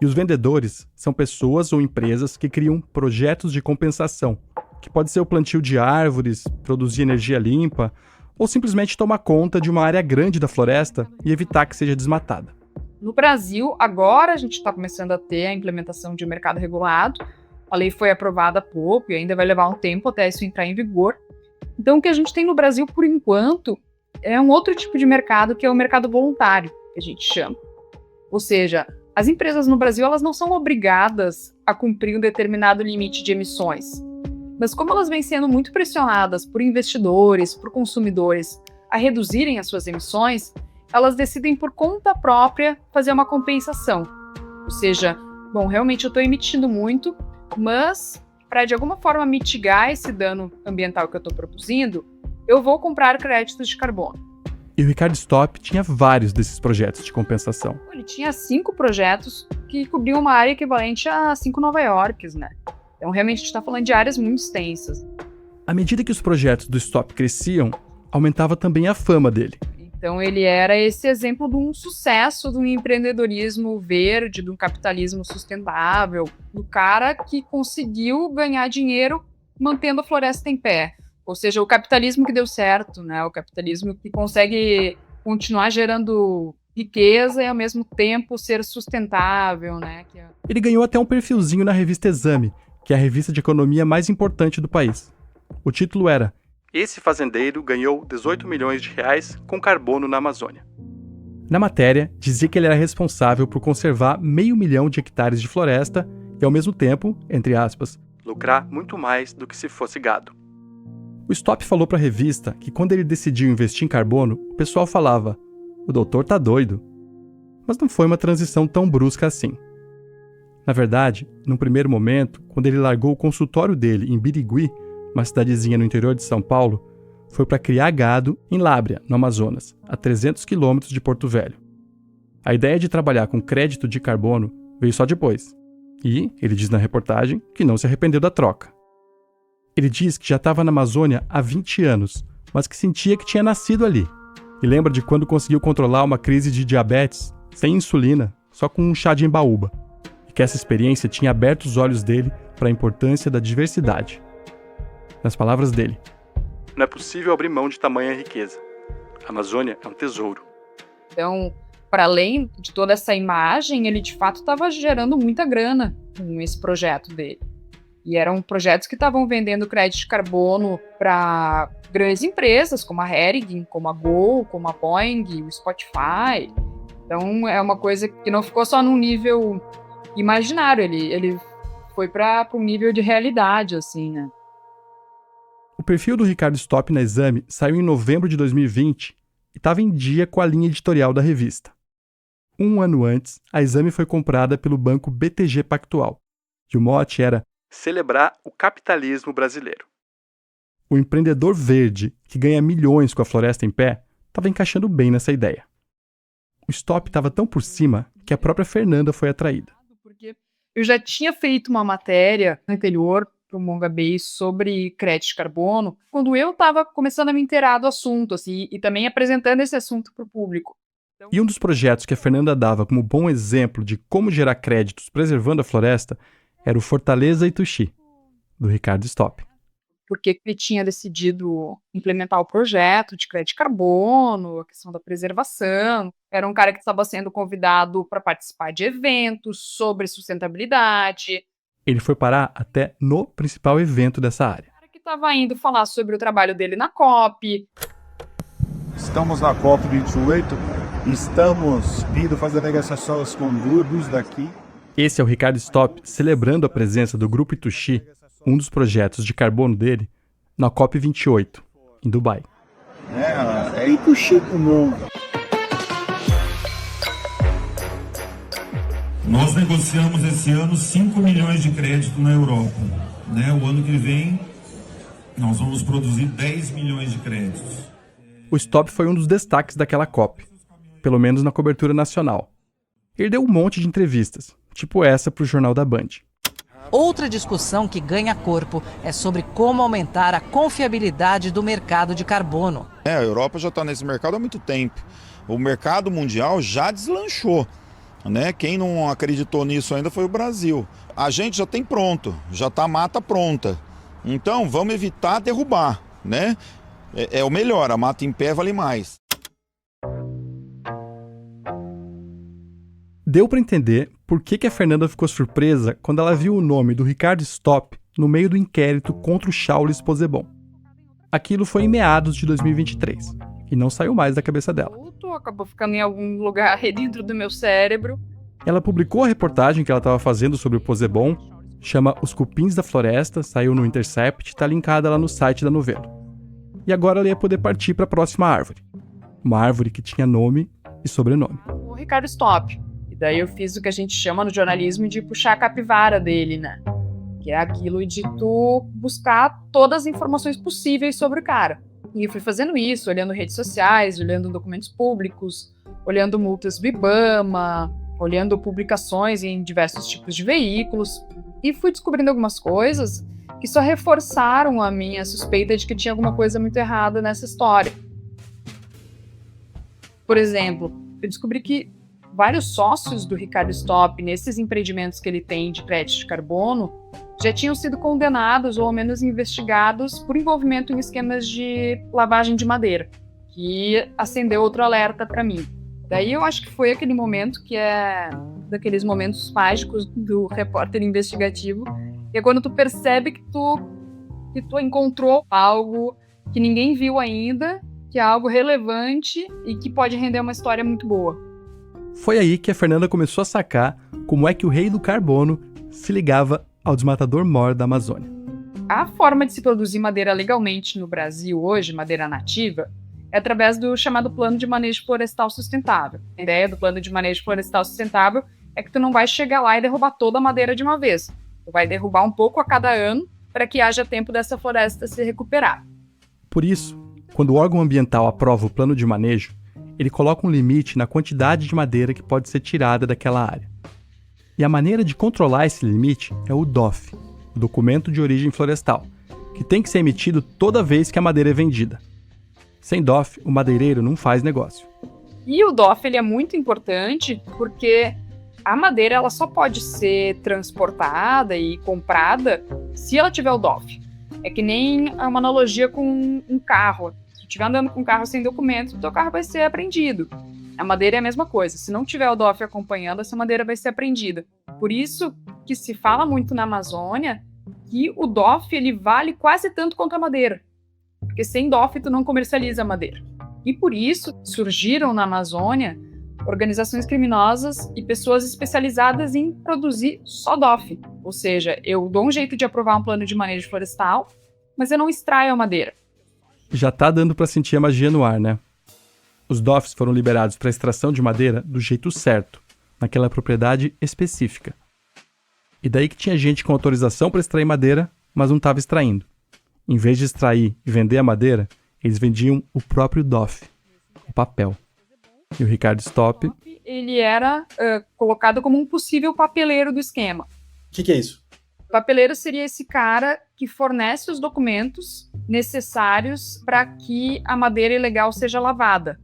E os vendedores são pessoas ou empresas que criam projetos de compensação, que pode ser o plantio de árvores, produzir energia limpa, ou simplesmente tomar conta de uma área grande da floresta e evitar que seja desmatada. No Brasil, agora a gente está começando a ter a implementação de um mercado regulado. A lei foi aprovada há pouco e ainda vai levar um tempo até isso entrar em vigor. Então, o que a gente tem no Brasil, por enquanto, é um outro tipo de mercado, que é o mercado voluntário, que a gente chama. Ou seja, as empresas no Brasil elas não são obrigadas a cumprir um determinado limite de emissões. Mas como elas vêm sendo muito pressionadas por investidores, por consumidores, a reduzirem as suas emissões, elas decidem por conta própria fazer uma compensação. Ou seja, bom, realmente eu estou emitindo muito, mas para de alguma forma mitigar esse dano ambiental que eu estou produzindo, eu vou comprar créditos de carbono. E o Ricardo Stopp tinha vários desses projetos de compensação. Ele tinha 5 projetos que cobriam uma área equivalente a 5 Nova Yorks, né? Então realmente a gente está falando de áreas muito extensas. À medida que os projetos do Stopp cresciam, aumentava também a fama dele. Então ele era esse exemplo de um sucesso do empreendedorismo verde, do capitalismo sustentável, do cara que conseguiu ganhar dinheiro mantendo a floresta em pé. Ou seja, o capitalismo que deu certo, né? O capitalismo que consegue continuar gerando riqueza e ao mesmo tempo ser sustentável, né? Ele ganhou até um perfilzinho na revista Exame, que é a revista de economia mais importante do país. O título era "Esse fazendeiro ganhou 18 milhões de reais com carbono na Amazônia". Na matéria, dizia que ele era responsável por conservar 500 mil de hectares de floresta e, ao mesmo tempo, entre aspas, lucrar muito mais do que se fosse gado. O Stopp falou para a revista que quando ele decidiu investir em carbono, o pessoal falava, "O doutor tá doido". Mas não foi uma transição tão brusca assim. Na verdade, num primeiro momento, quando ele largou o consultório dele em Birigui, uma cidadezinha no interior de São Paulo, foi para criar gado em Lábrea, no Amazonas, a 300 quilômetros de Porto Velho. A ideia de trabalhar com crédito de carbono veio só depois. E, ele diz na reportagem, que não se arrependeu da troca. Ele diz que já estava na Amazônia há 20 anos, mas que sentia que tinha nascido ali. E lembra de quando conseguiu controlar uma crise de diabetes, sem insulina, só com um chá de embaúba. E que essa experiência tinha aberto os olhos dele para a importância da diversidade. Nas palavras dele, "Não é possível abrir mão de tamanha riqueza. A Amazônia é um tesouro". Então, para além de toda essa imagem, ele de fato estava gerando muita grana com esse projeto dele. E eram projetos que estavam vendendo crédito de carbono para grandes empresas, como a Hering, como a Gol, como a Boeing, o Spotify. Então, é uma coisa que não ficou só num nível imaginário, ele foi para um nível de realidade, assim, né? O perfil do Ricardo Stopp na Exame saiu em novembro de 2020 e estava em dia com a linha editorial da revista. Um ano antes, a Exame foi comprada pelo banco BTG Pactual, e o mote era "Celebrar o capitalismo brasileiro". O empreendedor verde, que ganha milhões com a floresta em pé, estava encaixando bem nessa ideia. o Stopp estava tão por cima que a própria Fernanda foi atraída. Porque eu já tinha feito uma matéria anterior para o Mongabay sobre crédito de carbono, quando eu estava começando a me inteirar do assunto, assim, e também apresentando esse assunto para o público. E um dos projetos que a Fernanda dava como bom exemplo de como gerar créditos preservando a floresta era o Fortaleza Ituxi, do Ricardo Stopp. Porque ele tinha decidido implementar o projeto de crédito de carbono, a questão da preservação. Era um cara que estava sendo convidado para participar de eventos sobre sustentabilidade. Ele foi parar até no principal evento dessa área. O cara que estava indo falar sobre o trabalho dele na COP. Estamos na COP 28, estamos indo fazer negociações com grupos daqui. Esse é o Ricardo Stopp celebrando a presença do Grupo Ituxi, um dos projetos de carbono dele, na COP 28, em Dubai. É Ituxi pro mundo. Nós negociamos esse ano 5 milhões de crédito na Europa. O ano que vem, nós vamos produzir 10 milhões de créditos. O Stopp foi um dos destaques daquela COP, pelo menos na cobertura nacional. Ele deu um monte de entrevistas, tipo essa para o Jornal da Band. Outra discussão que ganha corpo é sobre como aumentar a confiabilidade do mercado de carbono. A Europa já está nesse mercado há muito tempo. O mercado mundial já deslanchou. Quem não acreditou nisso ainda foi o Brasil. A gente já tem pronto, já está a mata pronta. Então vamos evitar derrubar, É o melhor, a mata em pé vale mais. Deu para entender por que a Fernanda ficou surpresa quando ela viu o nome do Ricardo Stopp no meio do inquérito contra o Charles Pozzebon. Aquilo foi em meados de 2023 e não saiu mais da cabeça dela. Acabou ficando em algum lugar dentro do meu cérebro. Ela publicou a reportagem que ela estava fazendo sobre o Pozzebon, chama Os Cupins da Floresta, saiu no Intercept e está linkada lá no site da novela. E agora ela ia poder partir para a próxima árvore. Uma árvore que tinha nome e sobrenome. O Ricardo Stopp. E daí eu fiz o que a gente chama no jornalismo de puxar a capivara dele, Que é aquilo de tu buscar todas as informações possíveis sobre o cara. E eu fui fazendo isso, olhando redes sociais, olhando documentos públicos, olhando multas do IBAMA, olhando publicações em diversos tipos de veículos. E fui descobrindo algumas coisas que só reforçaram a minha suspeita de que tinha alguma coisa muito errada nessa história. Por exemplo, eu descobri que vários sócios do Ricardo Stopp, nesses empreendimentos que ele tem de crédito de carbono, já tinham sido condenados ou ao menos investigados por envolvimento em esquemas de lavagem de madeira, que acendeu outro alerta para mim. Daí eu acho que foi aquele momento que é daqueles momentos mágicos do repórter investigativo, que é quando tu percebe que tu encontrou algo que ninguém viu ainda, que é algo relevante e que pode render uma história muito boa. Foi aí que a Fernanda começou a sacar como é que o rei do carbono se ligava ao desmatador maior da Amazônia. A forma de se produzir madeira legalmente no Brasil hoje, madeira nativa, é através do chamado Plano de Manejo Florestal Sustentável. A ideia do Plano de Manejo Florestal Sustentável é que tu não vai chegar lá e derrubar toda a madeira de uma vez. Tu vai derrubar um pouco a cada ano para que haja tempo dessa floresta se recuperar. Por isso, quando o órgão ambiental aprova o plano de manejo, ele coloca um limite na quantidade de madeira que pode ser tirada daquela área. E a maneira de controlar esse limite é o DOF, o Documento de Origem Florestal, que tem que ser emitido toda vez que a madeira é vendida. Sem DOF, o madeireiro não faz negócio. E o DOF ele é muito importante porque a madeira ela só pode ser transportada e comprada se ela tiver o DOF. É que nem uma analogia com um carro. Se tu estiver andando com um carro sem documento, o teu carro vai ser apreendido. A madeira é a mesma coisa. Se não tiver o DOF acompanhando, essa madeira vai ser apreendida. Por isso que se fala muito na Amazônia que o DOF ele vale quase tanto quanto a madeira. Porque sem DOF tu não comercializa a madeira. E por isso surgiram na Amazônia organizações criminosas e pessoas especializadas em produzir só DOF. Ou seja, eu dou um jeito de aprovar um plano de manejo florestal, mas eu não extraio a madeira. Já tá dando para sentir a magia no ar, né? Os DOFs foram liberados para extração de madeira do jeito certo, naquela propriedade específica. E daí que tinha gente com autorização para extrair madeira, mas não estava extraindo. Em vez de extrair e vender a madeira, eles vendiam o próprio DOF, o papel. E o Ricardo Stopp. Ele era colocado como um possível papeleiro do esquema. O que é isso? O papeleiro seria esse cara que fornece os documentos necessários para que a madeira ilegal seja lavada.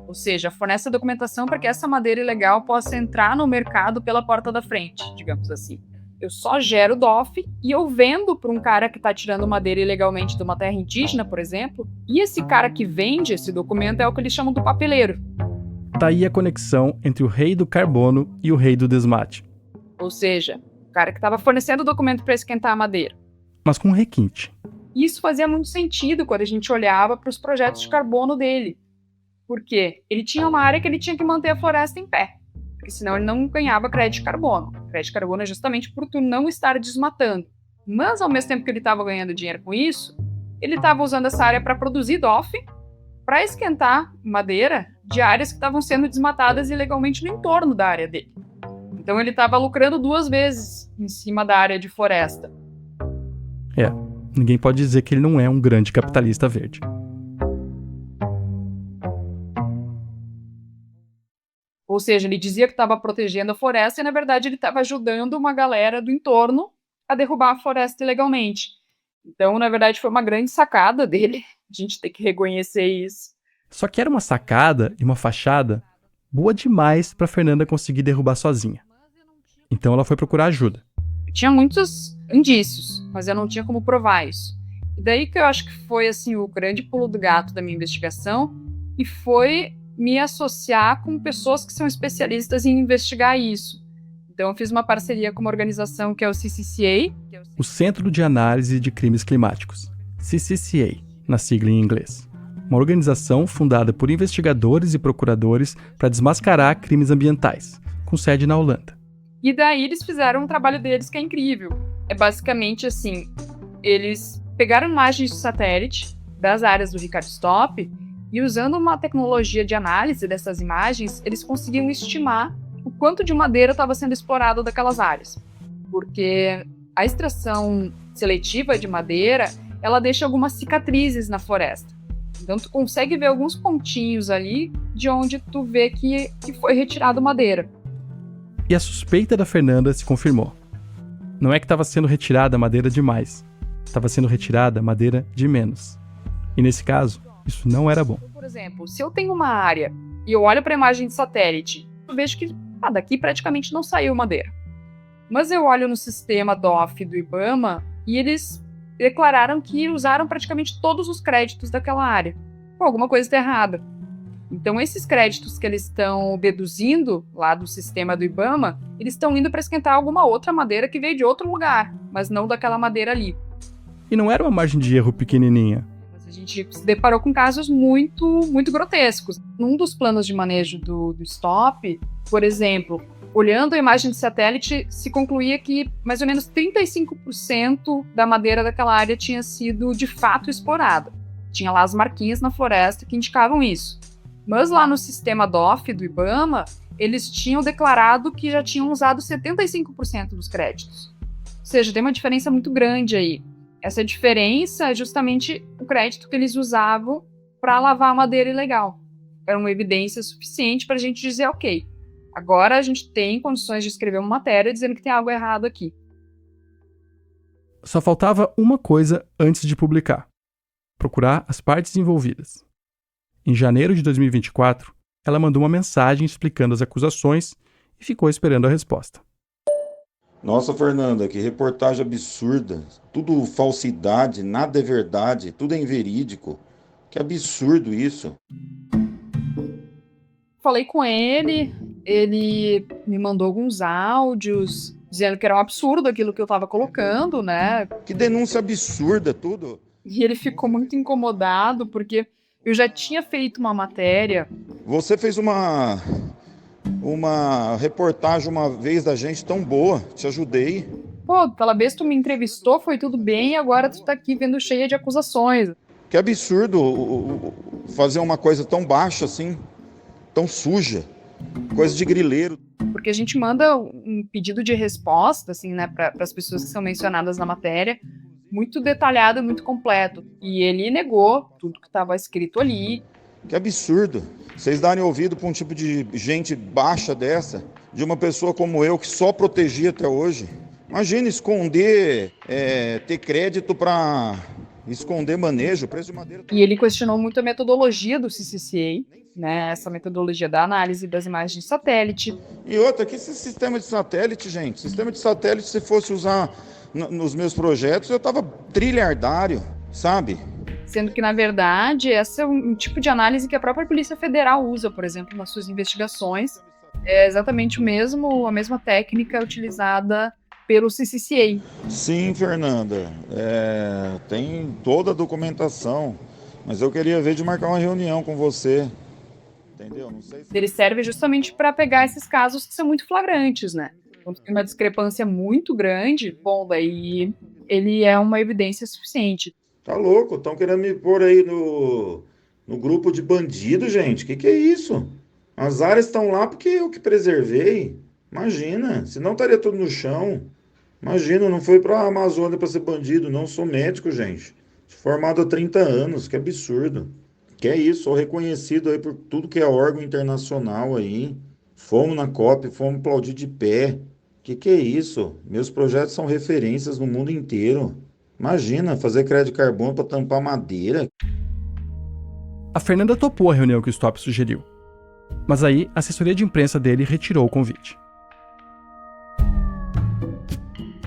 Ou seja, fornece a documentação para que essa madeira ilegal possa entrar no mercado pela porta da frente, digamos assim. Eu só gero DOF e eu vendo para um cara que está tirando madeira ilegalmente de uma terra indígena, por exemplo, e esse cara que vende esse documento é o que eles chamam do papeleiro. Tá aí a conexão entre o rei do carbono e o rei do desmate. Ou seja, o cara que estava fornecendo o documento para esquentar a madeira. Mas com um requinte. Isso fazia muito sentido quando a gente olhava para os projetos de carbono dele. Por quê? Ele tinha uma área que ele tinha que manter a floresta em pé, porque senão ele não ganhava crédito de carbono. Crédito de carbono é justamente por tu não estar desmatando. Mas ao mesmo tempo que ele estava ganhando dinheiro com isso, ele estava usando essa área para produzir DOF, para esquentar madeira de áreas que estavam sendo desmatadas ilegalmente no entorno da área dele. Então ele estava lucrando 2 vezes em cima da área de floresta. Ninguém pode dizer que ele não é um grande capitalista verde. Ou seja, ele dizia que estava protegendo a floresta e, na verdade, ele estava ajudando uma galera do entorno a derrubar a floresta ilegalmente. Então, na verdade, foi uma grande sacada dele. A gente tem que reconhecer isso. Só que era uma sacada e uma fachada boa demais para Fernanda conseguir derrubar sozinha. Então ela foi procurar ajuda. Eu tinha muitos indícios, mas eu não tinha como provar isso. E daí que eu acho que foi assim, o grande pulo do gato da minha investigação, e foi me associar com pessoas que são especialistas em investigar isso. Então eu fiz uma parceria com uma organização que é o CCCA. O Centro de Análise de Crimes Climáticos, CCCA, na sigla em inglês. Uma organização fundada por investigadores e procuradores para desmascarar crimes ambientais, com sede na Holanda. E daí eles fizeram um trabalho deles que é incrível. É basicamente assim, eles pegaram imagens de satélite das áreas do Ricardo Stopp e usando uma tecnologia de análise dessas imagens, eles conseguiam estimar o quanto de madeira estava sendo explorado daquelas áreas. Porque a extração seletiva de madeira, ela deixa algumas cicatrizes na floresta. Então tu consegue ver alguns pontinhos ali de onde tu vê que foi retirado madeira. E a suspeita da Fernanda se confirmou. Não é que estava sendo retirada madeira demais, estava sendo retirada madeira de menos. E nesse caso, isso não era bom. Por exemplo, se eu tenho uma área e eu olho para a imagem de satélite, eu vejo que daqui praticamente não saiu madeira. Mas eu olho no sistema DOF do IBAMA e eles declararam que usaram praticamente todos os créditos daquela área. Pô, alguma coisa está errada. Então esses créditos que eles estão deduzindo lá do sistema do IBAMA, eles estão indo para esquentar alguma outra madeira que veio de outro lugar, mas não daquela madeira ali. E não era uma margem de erro pequenininha. Mas a gente se deparou com casos muito grotescos. Num dos planos de manejo do Stopp, por exemplo, olhando a imagem de satélite, se concluía que mais ou menos 35% da madeira daquela área tinha sido de fato explorada. Tinha lá as marquinhas na floresta que indicavam isso. Mas lá no sistema DOF do IBAMA, eles tinham declarado que já tinham usado 75% dos créditos. Ou seja, tem uma diferença muito grande aí. Essa diferença é justamente o crédito que eles usavam para lavar a madeira ilegal. Era uma evidência suficiente para a gente dizer, ok, agora a gente tem condições de escrever uma matéria dizendo que tem algo errado aqui. Só faltava uma coisa antes de publicar: procurar as partes envolvidas. Em janeiro de 2024, ela mandou uma mensagem explicando as acusações e ficou esperando a resposta. Nossa, Fernanda, que reportagem absurda. Tudo falsidade, nada é verdade, tudo é inverídico. Que absurdo isso. Falei com ele me mandou alguns áudios dizendo que era um absurdo aquilo que eu estava colocando, né? Que denúncia absurda, tudo. E ele ficou muito incomodado porque eu já tinha feito uma matéria. Você fez uma reportagem uma vez da gente tão boa, te ajudei. Pô, pela vez tu me entrevistou, foi tudo bem, agora tu tá aqui vendo cheia de acusações. Que absurdo fazer uma coisa tão baixa assim, tão suja, coisa de grileiro. Porque a gente manda um pedido de resposta, assim, né, para as pessoas que são mencionadas na matéria, muito detalhado, muito completo. E ele negou tudo que estava escrito ali. Que absurdo. Vocês darem ouvido para um tipo de gente baixa dessa, de uma pessoa como eu, que só protegia até hoje. Imagina esconder, ter crédito para esconder manejo, preço de madeira. E ele questionou muito a metodologia do CCCA, né? Essa metodologia da análise das imagens de satélite. E outra, que esse sistema de satélite, gente? Sistema de satélite, se fosse usar nos meus projetos, eu tava trilhardário, sabe? Sendo que, na verdade, esse é um tipo de análise que a própria Polícia Federal usa, por exemplo, nas suas investigações. É exatamente a mesma técnica utilizada pelo CCCA. Sim, Fernanda. Tem toda a documentação, mas eu queria ver de marcar uma reunião com você. Entendeu? Não sei se... Ele serve justamente para pegar esses casos que são muito flagrantes, né? Quando tem uma discrepância muito grande, bom, daí ele é uma evidência suficiente. Tá louco? Estão querendo me pôr aí no grupo de bandido, gente. Que é isso? As áreas estão lá porque eu que preservei. Imagina, senão estaria tudo no chão. Imagina, não foi pra Amazônia para ser bandido, não. Sou médico, gente. Formado há 30 anos, que absurdo. Que é isso, sou reconhecido aí por tudo que é órgão internacional aí. Fomos na COP, fomos aplaudir de pé. Que é isso? Meus projetos são referências no mundo inteiro. Imagina, fazer crédito de carbono para tampar madeira. A Fernanda topou a reunião que o Stop sugeriu. Mas aí, a assessoria de imprensa dele retirou o convite.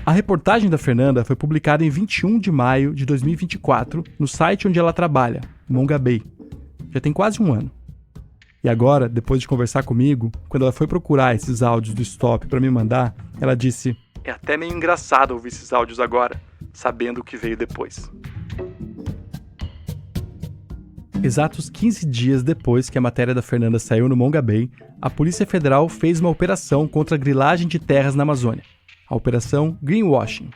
A reportagem da Fernanda foi publicada em 21 de maio de 2024 no site onde ela trabalha, Mongabay. Já tem quase um ano. E agora, depois de conversar comigo, quando ela foi procurar esses áudios do Stop para me mandar, ela disse: "É até meio engraçado ouvir esses áudios agora, sabendo o que veio depois." Exatos 15 dias depois que a matéria da Fernanda saiu no Mongabay, a Polícia Federal fez uma operação contra a grilagem de terras na Amazônia. A Operação Greenwashing.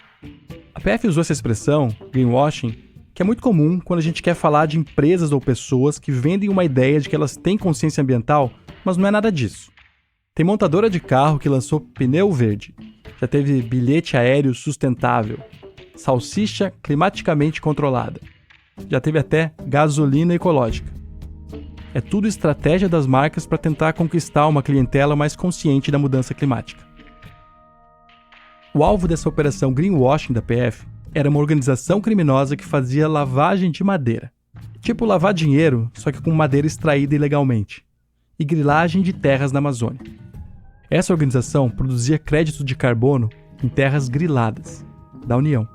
A PF usou essa expressão, greenwashing, que é muito comum quando a gente quer falar de empresas ou pessoas que vendem uma ideia de que elas têm consciência ambiental, mas não é nada disso. Tem montadora de carro que lançou pneu verde, já teve bilhete aéreo sustentável, salsicha climaticamente controlada, já teve até gasolina ecológica. É tudo estratégia das marcas para tentar conquistar uma clientela mais consciente da mudança climática. O alvo dessa operação Greenwashing da PF era uma organização criminosa que fazia lavagem de madeira. Tipo lavar dinheiro, só que com madeira extraída ilegalmente. E grilagem de terras na Amazônia. Essa organização produzia crédito de carbono em terras griladas, da União.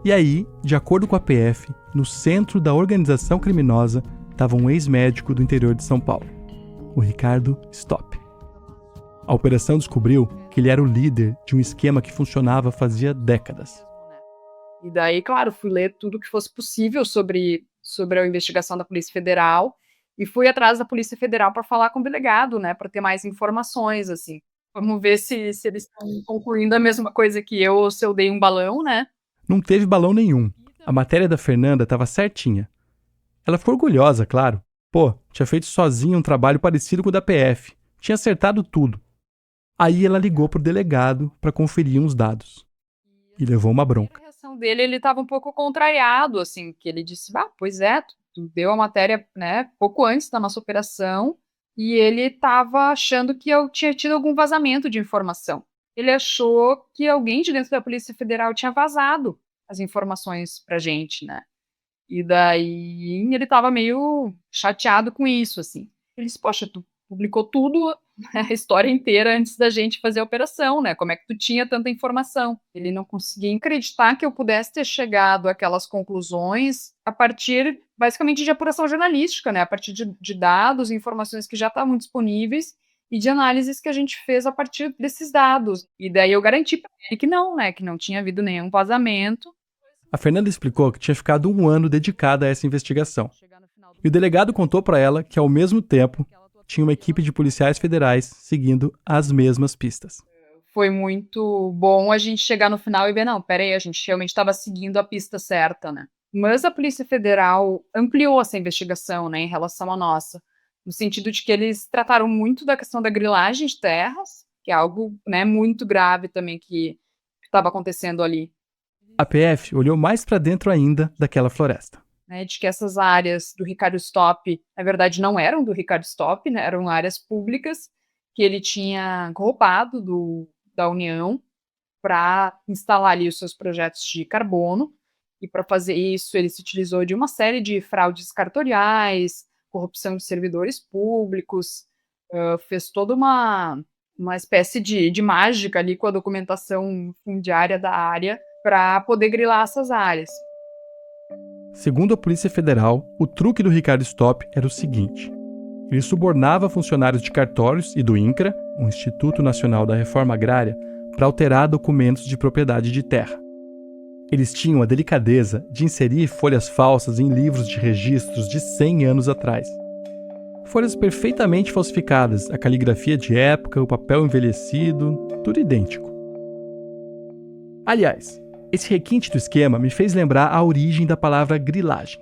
E aí, de acordo com a PF, no centro da organização criminosa estava um ex-médico do interior de São Paulo, o Ricardo Stop. A operação descobriu que ele era o líder de um esquema que funcionava fazia décadas. E daí, claro, fui ler tudo que fosse possível sobre a investigação da Polícia Federal e fui atrás da Polícia Federal para falar com o delegado, né, para ter mais informações, assim. Vamos ver se eles estão concluindo a mesma coisa que eu ou se eu dei um balão, né? Não teve balão nenhum. A matéria da Fernanda estava certinha. Ela ficou orgulhosa, claro. Pô, tinha feito sozinha um trabalho parecido com o da PF. Tinha acertado tudo. Aí ela ligou pro delegado para conferir uns dados. E levou uma bronca. A reação dele, ele estava um pouco contrariado, assim, que ele disse, pois é, tu deu a matéria, né, pouco antes da nossa operação, e ele estava achando que eu tinha tido algum vazamento de informação. Ele achou que alguém de dentro da Polícia Federal tinha vazado as informações pra gente, né? E daí ele estava meio chateado com isso, assim. Ele disse, poxa, tu publicou tudo, a história inteira antes da gente fazer a operação, né? Como é que tu tinha tanta informação? Ele não conseguia acreditar que eu pudesse ter chegado àquelas conclusões a partir, basicamente, de apuração jornalística, né? A partir de dados, informações que já estavam disponíveis e de análises que a gente fez a partir desses dados. E daí eu garanti para ele que não, né? Que não tinha havido nenhum vazamento. A Fernanda explicou que tinha ficado um ano dedicada a essa investigação. E o delegado contou para ela que, ao mesmo tempo, tinha uma equipe de policiais federais seguindo as mesmas pistas. Foi muito bom a gente chegar no final e ver, não, peraí, a gente realmente estava seguindo a pista certa, né? Mas a Polícia Federal ampliou essa investigação, né, em relação à nossa, no sentido de que eles trataram muito da questão da grilagem de terras, que é algo, né, muito grave também que estava acontecendo ali. A PF olhou mais para dentro ainda daquela floresta. né, de que essas áreas do Ricardo Stopp, na verdade, não eram do Ricardo Stopp, né, eram áreas públicas que ele tinha roubado da União para instalar ali os seus projetos de carbono. E para fazer isso, ele se utilizou de uma série de fraudes cartoriais, corrupção de servidores públicos, fez toda uma espécie de mágica ali com a documentação fundiária da área para poder grilar essas áreas. Segundo a Polícia Federal, o truque do Ricardo Stopp era o seguinte: ele subornava funcionários de cartórios e do INCRA, o Instituto Nacional da Reforma Agrária, para alterar documentos de propriedade de terra. Eles tinham a delicadeza de inserir folhas falsas em livros de registros de 100 anos atrás. Folhas perfeitamente falsificadas, a caligrafia de época, o papel envelhecido, tudo idêntico. Aliás, esse requinte do esquema me fez lembrar a origem da palavra grilagem,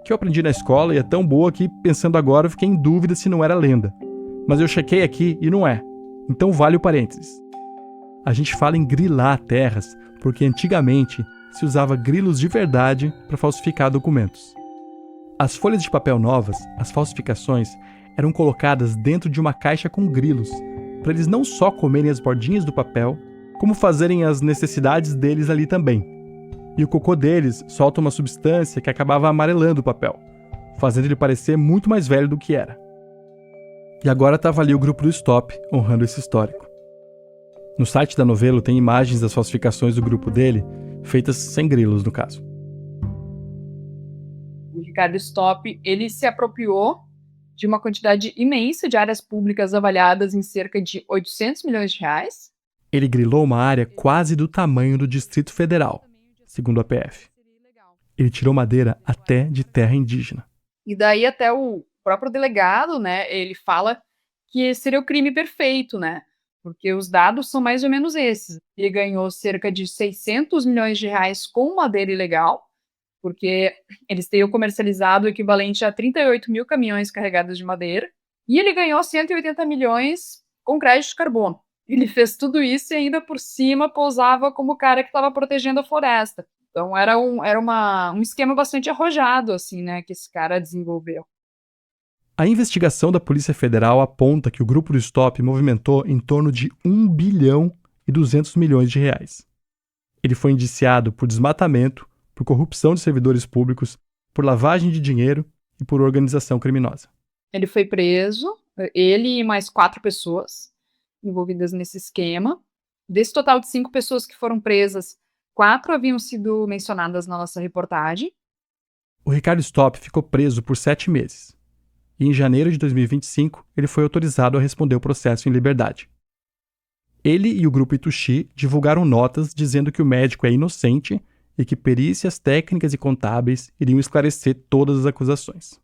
que eu aprendi na escola e é tão boa que, pensando agora, eu fiquei em dúvida se não era lenda. Mas eu chequei aqui e não é. Então vale o parênteses. A gente fala em grilar terras porque antigamente se usava grilos de verdade para falsificar documentos. As folhas de papel novas, as falsificações, eram colocadas dentro de uma caixa com grilos, para eles não só comerem as bordinhas do papel, como fazerem as necessidades deles ali também. E o cocô deles solta uma substância que acabava amarelando o papel, fazendo ele parecer muito mais velho do que era. E agora estava ali o grupo do Stopp, honrando esse histórico. No site da Novelo tem imagens das falsificações do grupo dele, feitas sem grilos, no caso. O Ricardo Stopp, ele se apropriou de uma quantidade imensa de áreas públicas avaliadas em cerca de 800 milhões de reais. Ele grilou uma área quase do tamanho do Distrito Federal, segundo a PF. Ele tirou madeira até de terra indígena. E daí até o próprio delegado, né, ele fala que seria o crime perfeito, né? Porque os dados são mais ou menos esses. Ele ganhou cerca de 600 milhões de reais com madeira ilegal, porque eles teriam comercializado o equivalente a 38 mil caminhões carregados de madeira, e ele ganhou 180 milhões com crédito de carbono. Ele fez tudo isso e ainda por cima posava como o cara que estava protegendo a floresta. Então era um esquema bastante arrojado, assim, né, que esse cara desenvolveu. A investigação da Polícia Federal aponta que o grupo do Stopp movimentou em torno de 1 bilhão e 200 milhões de reais. Ele foi indiciado por desmatamento, por corrupção de servidores públicos, por lavagem de dinheiro e por organização criminosa. Ele foi preso, ele e mais 4 pessoas envolvidas nesse esquema. Desse total de 5 pessoas que foram presas, 4 haviam sido mencionadas na nossa reportagem. O Ricardo Stopp ficou preso por 7 meses. E em janeiro de 2025, ele foi autorizado a responder o processo em liberdade. Ele e o grupo Ituxi divulgaram notas dizendo que o médico é inocente e que perícias técnicas e contábeis iriam esclarecer todas as acusações.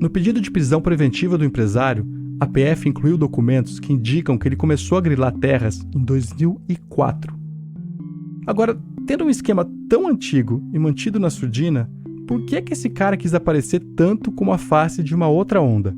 No pedido de prisão preventiva do empresário, a PF incluiu documentos que indicam que ele começou a grilar terras em 2004. Agora, tendo um esquema tão antigo e mantido na surdina, por que esse cara quis aparecer tanto como a face de uma outra onda?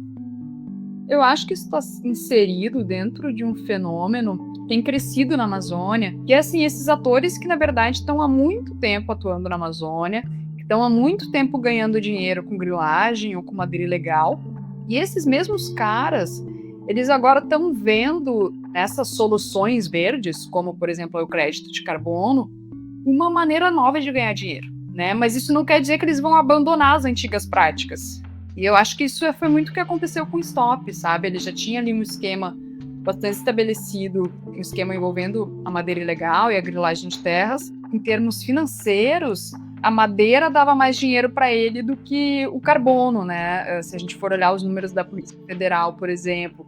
Eu acho que isso está inserido dentro de um fenômeno que tem crescido na Amazônia, que é assim, esses atores que na verdade estão há muito tempo atuando na Amazônia, que estão há muito tempo ganhando dinheiro com grilagem ou com madeira ilegal, e esses mesmos caras, eles agora estão vendo nessas soluções verdes, como por exemplo o crédito de carbono, uma maneira nova de ganhar dinheiro, né? Mas isso não quer dizer que eles vão abandonar as antigas práticas. E eu acho que isso foi muito o que aconteceu com o Stopp, sabe? Ele já tinha ali um esquema bastante estabelecido, um esquema envolvendo a madeira ilegal e a grilagem de terras. Em termos financeiros, a madeira dava mais dinheiro para ele do que o carbono, né? Se a gente for olhar os números da Polícia Federal, por exemplo.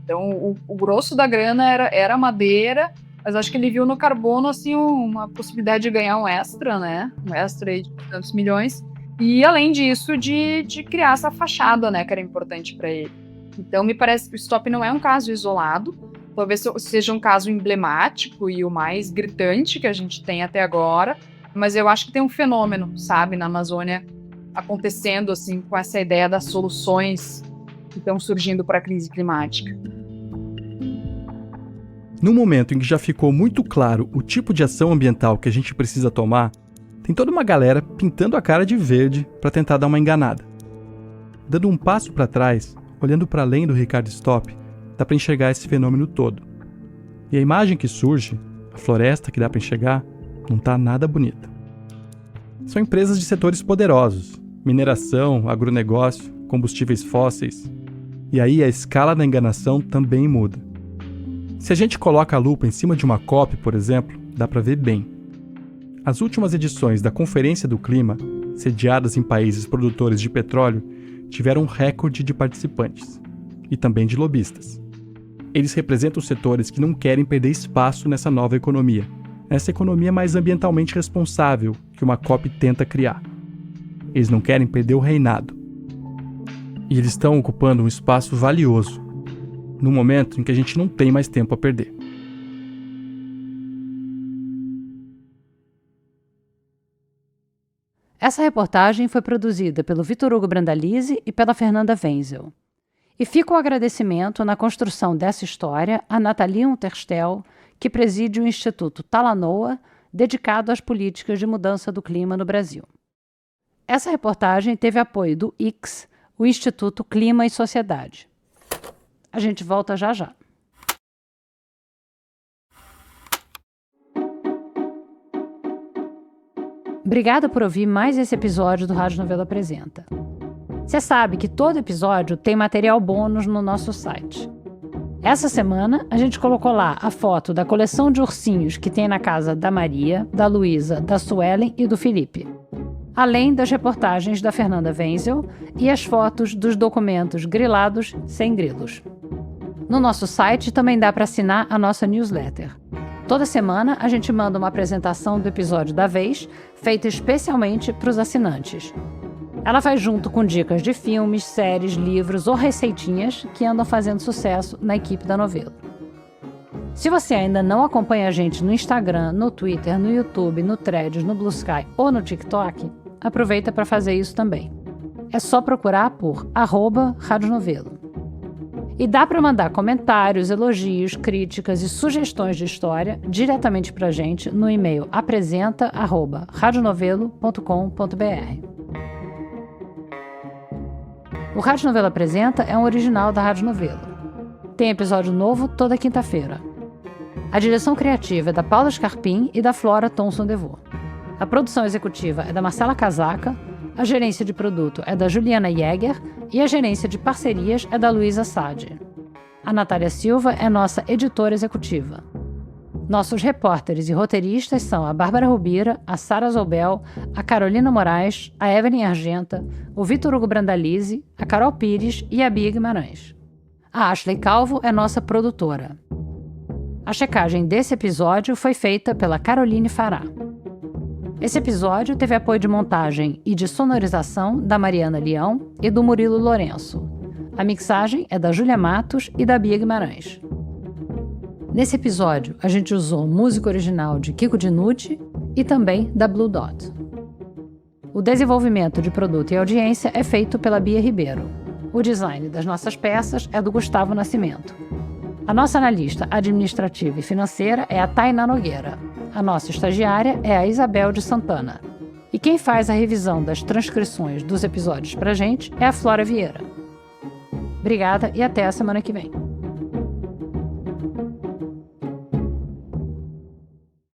Então, o grosso da grana era a madeira, mas acho que ele viu no carbono, assim, uma possibilidade de ganhar um extra, né? Um extra aí de tantos milhões. E, além disso, de criar essa fachada, né, que era importante para ele. Então, me parece que o Stopp não é um caso isolado, talvez seja um caso emblemático e o mais gritante que a gente tem até agora, mas eu acho que tem um fenômeno, sabe, na Amazônia acontecendo, assim, com essa ideia das soluções que estão surgindo para a crise climática. No momento em que já ficou muito claro o tipo de ação ambiental que a gente precisa tomar, tem toda uma galera pintando a cara de verde para tentar dar uma enganada. Dando um passo para trás, olhando para além do Ricardo Stop, dá para enxergar esse fenômeno todo. E a imagem que surge, a floresta que dá para enxergar, não está nada bonita. São empresas de setores poderosos, mineração, agronegócio, combustíveis fósseis. E aí a escala da enganação também muda. Se a gente coloca a lupa em cima de uma COP, por exemplo, dá para ver bem. As últimas edições da Conferência do Clima, sediadas em países produtores de petróleo, tiveram um recorde de participantes. E também de lobistas. Eles representam os setores que não querem perder espaço nessa nova economia. Essa economia mais ambientalmente responsável que uma COP tenta criar. Eles não querem perder o reinado. E eles estão ocupando um espaço valioso, num momento em que a gente não tem mais tempo a perder. Essa reportagem foi produzida pelo Vitor Hugo Brandalize e pela Fernanda Wenzel. E fica o agradecimento na construção dessa história a Nathalie Unterstel, que preside o Instituto Talanoa, dedicado às políticas de mudança do clima no Brasil. Essa reportagem teve apoio do ICS, o Instituto Clima e Sociedade. A gente volta já já. Obrigada por ouvir mais esse episódio do Rádio Novelo Apresenta. Você sabe que todo episódio tem material bônus no nosso site. Essa semana, a gente colocou lá a foto da coleção de ursinhos que tem na casa da Maria, da Luísa, da Suelen e do Felipe. Além das reportagens da Fernanda Wenzel e as fotos dos documentos grilados sem grilos. No nosso site também dá para assinar a nossa newsletter. Toda semana a gente manda uma apresentação do episódio da vez, feita especialmente para os assinantes. Ela vai junto com dicas de filmes, séries, livros ou receitinhas que andam fazendo sucesso na equipe da Novelo. Se você ainda não acompanha a gente no Instagram, no Twitter, no YouTube, no Threads, no Blue Sky ou no TikTok, aproveita para fazer isso também. É só procurar por @Rádio Novelo. E dá para mandar comentários, elogios, críticas e sugestões de história diretamente para a gente no e-mail apresenta@radionovelo.com.br. O Rádio Novelo Apresenta é um original da Rádio Novelo. Tem episódio novo toda quinta-feira. A direção criativa é da Paula Scarpim e da Flora Thomson-Devô. A produção executiva é da Marcela Casaca, a gerência de produto é da Juliana Jäger e a gerência de parcerias é da Luísa Sade. A Natália Silva é nossa editora executiva. Nossos repórteres e roteiristas são a Bárbara Rubira, a Sara Zobel, a Carolina Moraes, a Evelyn Argenta, o Vitor Hugo Brandalize, a Carol Pires e a Bia Guimarães. A Ashley Calvo é nossa produtora. A checagem desse episódio foi feita pela Caroline Fará. Esse episódio teve apoio de montagem e de sonorização da Mariana Leão e do Murilo Lourenço. A mixagem é da Júlia Matos e da Bia Guimarães. Nesse episódio, a gente usou música original de Kiko Dinucci e também da Blue Dot. O desenvolvimento de produto e audiência é feito pela Bia Ribeiro. O design das nossas peças é do Gustavo Nascimento. A nossa analista administrativa e financeira é a Tainá Nogueira. A nossa estagiária é a Isabel de Santana. E quem faz a revisão das transcrições dos episódios pra gente é a Flora Vieira. Obrigada e até a semana que vem.